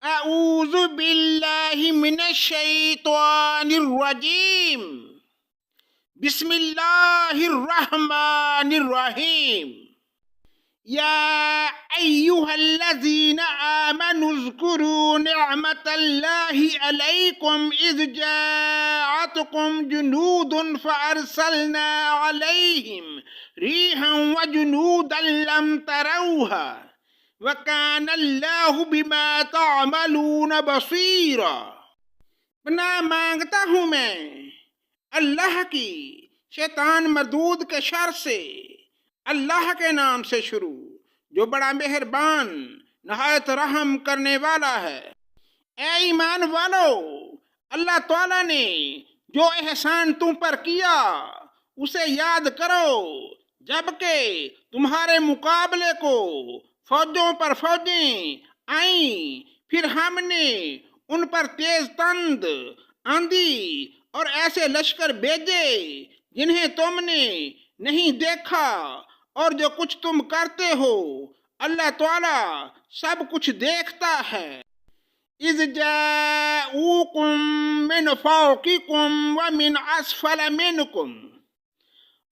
اعوذ باللہ من الشیطان الرجیم بسم اللہ الرحمن الرحیم یا ایہا الذین آمنوا اذکروا نعمت اللہ علیکم اذ جاءتکم جنود فارسلنا علیہم ریحا وجنودا لم تروها وَكَانَ اللَّهُ بِمَا تَعْمَلُونَ بَصِيرًا۔ پناہ مانگتا ہوں میں اللہ کی شیطان مردود کے شر سے، اللہ کے نام سے شروع جو بڑا مہربان نہایت رحم کرنے والا ہے۔ اے ایمان والو، اللہ تعالیٰ نے جو احسان تم پر کیا اسے یاد کرو، جبکہ تمہارے مقابلے کو فوجوں پر فوجیں آئیں، پھر ہم نے ان پر تیز تند آندھی اور ایسے لشکر بھیجے جنہیں تم نے نہیں دیکھا، اور جو کچھ تم کرتے ہو اللہ تعالیٰ سب کچھ دیکھتا ہے۔ اذ جاءوکم من فوقکم ومن اسفل منکم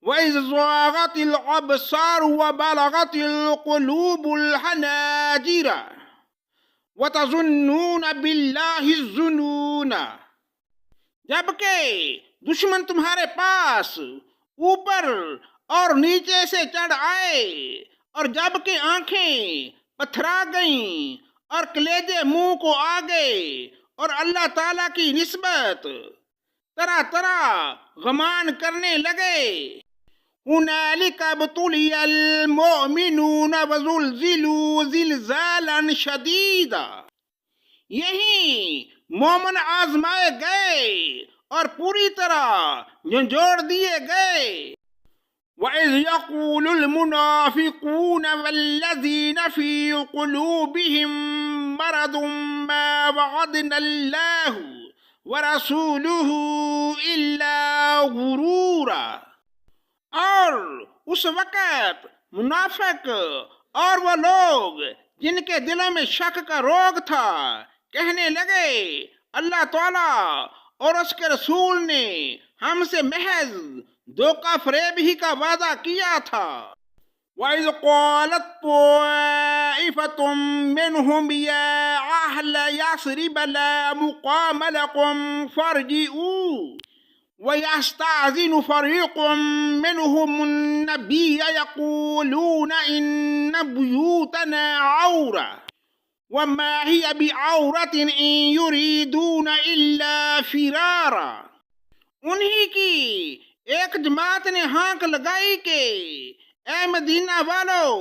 وَإِذْ زَاغَتِ الْأَبْصَارُ وَبَلَغَتِ الْقُلُوبُ الْحَنَاجِرَ وَتَظُنُّونَ بِاللَّهِ الظُّنُونَ۔ جبکہ دشمن تمہارے پاس اوپر اور نیچے سے چڑھ آئے، اور جبکہ آنکھیں پتھرا گئیں اور کلیجے منہ کو آ گئے، اور اللہ تعالیٰ کی نسبت طرح طرح گمان کرنے لگے۔ هنالك ابتلي المؤمنون وزلزلوا زلزالا شدیدا، یہیں مومن آزمائے گئے اور پوری طرح جھنجھوڑ دیے گئے۔ وَإِذْ يَقُولُ الْمُنَافِقُونَ وَالَّذِينَ فِي قُلُوبِهِم مَّرَضٌ مَّا وَعَدَنَا اللَّهُ وَرَسُولُهُ إِلَّا غُرُورًا۔ اور اس وقت منافق اور وہ لوگ جن کے دلوں میں شک کا روگ تھا کہنے لگے، اللہ تعالیٰ اور اس کے رسول نے ہم سے محض دھوکہ فریب ہی کا وعدہ کیا تھا۔ وَإِذْ قَالَتْ طَائِفَةٌ مِّنْهُمْ يَا أَهْلَ يَثْرِبَ لَا مُقَامَ لَكُمْ فَارْجِعُوا وَيَسْتَأْذِنُ فَرِيقٌ مِّنْهُمُ النَّبِيَّ يَقُولُونَ إِنَّ بُيُوتَنَا عَوْرَةٌ وَمَا هِيَ بِعَوْرَةٍ إِن يُرِيدُونَ إِلَّا فِرَارًا۔ انہی کی ایک جماعت نے ہانک لگائی کہ اے مدینہ والو،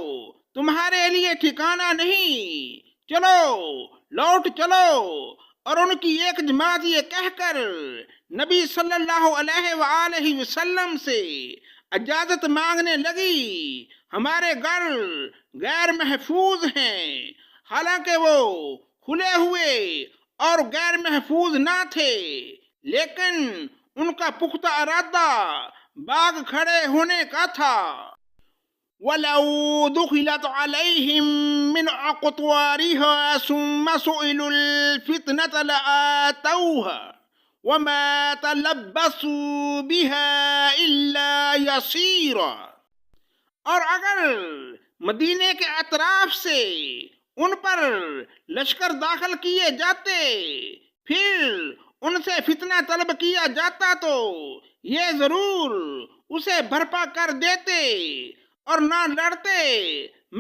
تمہارے لیے ٹھکانہ نہیں، چلو لوٹ چلو۔ اور ان کی ایک جماعت یہ کہہ کر نبی صلی اللہ علیہ وآلہ وسلم سے اجازت مانگنے لگی، ہمارے گھر غیر محفوظ ہیں، حالانکہ وہ کھلے ہوئے اور غیر محفوظ نہ تھے، لیکن ان کا پختہ ارادہ باغ کھڑے ہونے کا تھا۔ وَلَوْ دُخِلَتْ عَلَيْهِمْ مِنْ أَقْطَارِهَا ثُمَّ سُئِلُوا الْفِتْنَةَ لَآتَوْهَا وَمَا تَلَبَّثُوا بِهَا إِلَّا يَسِيرًا۔ اور اگر مدینے کے اطراف سے ان پر لشکر داخل کیے جاتے، پھر ان سے فتنہ طلب کیا جاتا تو یہ ضرور اسے بھرپا کر دیتے اور نہ لڑتے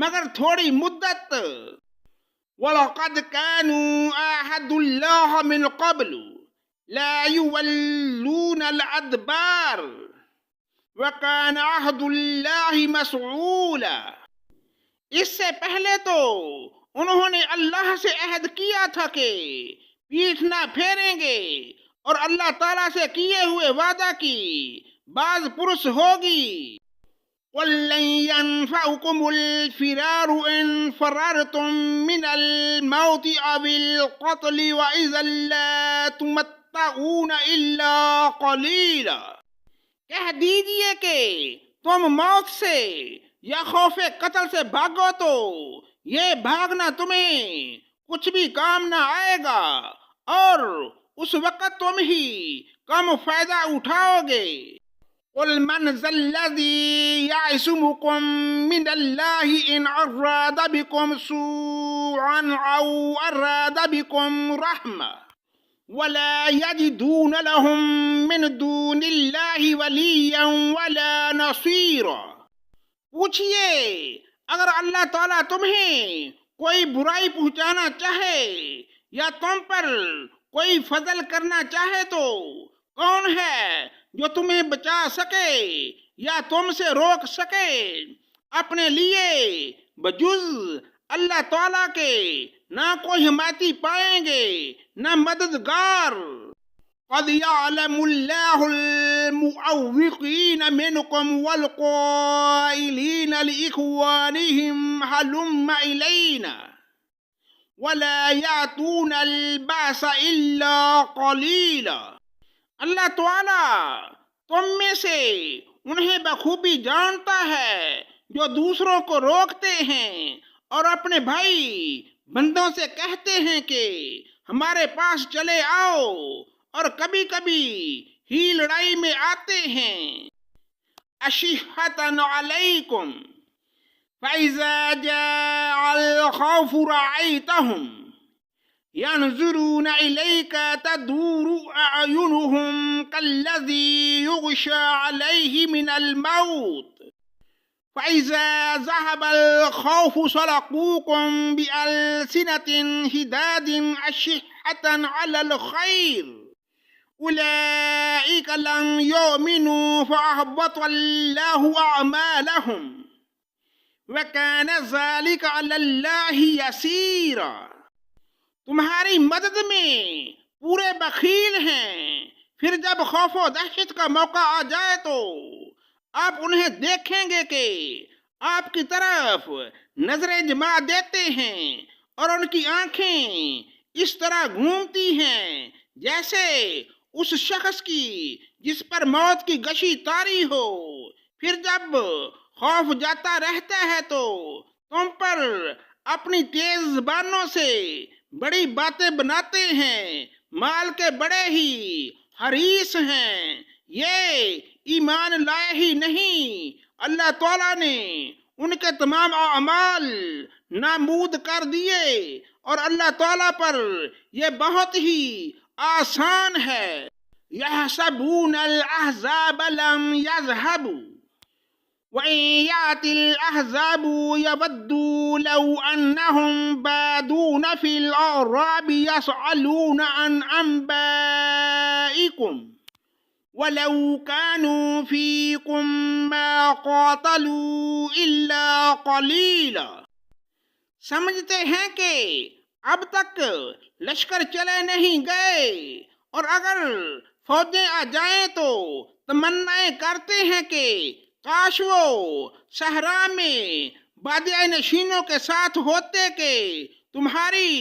مگر تھوڑی مدت۔ وَلَقَدْ كَانُوا عَاهَدُوا اللَّهَ مِنْ قَبْلُ لَا يُوَلُّونَ الْأَدْبَارَ وَكَانَ عَهْدُ اللَّهِ مَسْئُولًا۔ اس سے پہلے تو انہوں نے اللہ سے عہد کیا تھا کہ پیٹھ نہ پھیریں گے، اور اللہ تعالیٰ سے کیے ہوئے وعدہ کی باز پرس ہوگی۔ قُل لَّن يَنفَعَكُمُ الْفِرَارُ إِن فَرَرْتُم مِّنَ الْمَوْتِ أَوِ الْقَتْلِ وَإِذًا لَّا تُمَتَّعُونَ إِلَّا قَلِيلًا۔ کہہ دیجئے کہ تم موت سے یا خوف قتل سے بھاگو تو یہ بھاگنا تمہیں کچھ بھی کام نہ آئے گا اور اس وقت تم ہی کم فائدہ اٹھاؤ گے۔ قل من ذا الذي يعصمكم من الله إن أراد بكم سوءا أو أراد بكم رحمة ولا يجدون لهم من دون الله وليا ولا نصيرا۔ پوچھئے اگر اللہ تعالیٰ تمہیں کوئی برائی پہنچانا چاہے یا تم پر کوئی فضل کرنا چاہے تو کون ہے جو تمہیں بچا سکے یا تم سے روک سکے؟ اپنے لیے بجز اللہ تعالیٰ کے نہ کوئی حمایتی پائیں گے نہ مددگار۔ قد يعلم الله المعوقين منكم والقائلين لإخوانهم هلم إلينا ولا يأتون البأس إلا قليلا۔ اللہ تعالیٰ تم میں سے انہیں بخوبی جانتا ہے جو دوسروں کو روکتے ہیں اور اپنے بھائی بندوں سے کہتے ہیں کہ ہمارے پاس چلے آؤ، اور کبھی کبھی ہی لڑائی میں آتے ہیں۔ اشحۃ علیکم فإذا جاء الخوف رأيتهم ينظرون إليك تدور أعينهم كالذي يغشى عليه من الموت فإذا ذهب الخوف سلقوكم بألسنة حداد أشحة على الخير أولئك لم يؤمنوا فأحبط الله أعمالهم وكان ذلك على الله يسيرا۔ تمہاری مدد میں پورے بخیل ہیں، پھر جب خوف و دہشت کا موقع آ جائے تو آپ انہیں دیکھیں گے کہ آپ کی طرف نظریں جما دیتے ہیں اور ان کی آنکھیں اس طرح گھومتی ہیں جیسے اس شخص کی جس پر موت کی گشی طاری ہو۔ پھر جب خوف جاتا رہتا ہے تو تم پر اپنی تیز زبانوں سے بڑی باتیں بناتے ہیں، مال کے بڑے ہی حریص ہیں، یہ ایمان لائے ہی نہیں، اللہ تعالیٰ نے ان کے تمام اعمال نامود کر دیے اور اللہ تعالیٰ پر یہ بہت ہی آسان ہے۔ يحسبون الأحزاب لم يذهبوا وإن يأتي الأحزاب يودوا لو أنهم بادون في الأعراب يسألون عن أنبائكم ولو كانوا فيكم ما قاتلوا إلا قليلا۔ سمجھتے ہیں کہ اب تک لشکر چلے نہیں گئے، اور اگر فوجیں آ جائیں تو تمنائیں کرتے ہیں کہ کاش وہ صحرا میں بادیہ نشینوں کے ساتھ ہوتے کہ تمہاری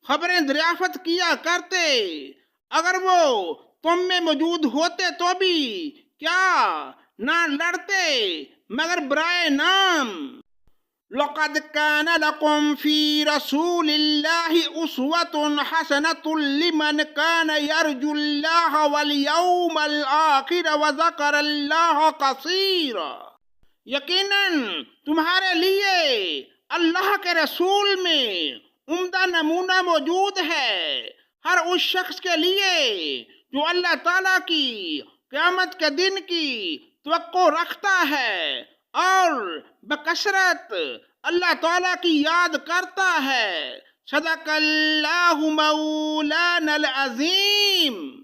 خبریں دریافت کیا کرتے۔ اگر وہ تم میں موجود ہوتے تو بھی کیا نہ لڑتے مگر برائے نام۔ لقد كان لكم في رسول الله أسوة حسنة لمن كان يرجو الله واليوم الآخر وذكر الله كثيرا۔ یقیناً تمہارے لیے اللہ کے رسول میں عمدہ نمونہ موجود ہے ہر اس شخص کے لیے جو اللہ تعالیٰ کی قیامت کے دن کی توقع رکھتا ہے اور بکثرت اللہ تعالیٰ کی یاد کرتا ہے۔ صدق اللہ مولانا العظیم۔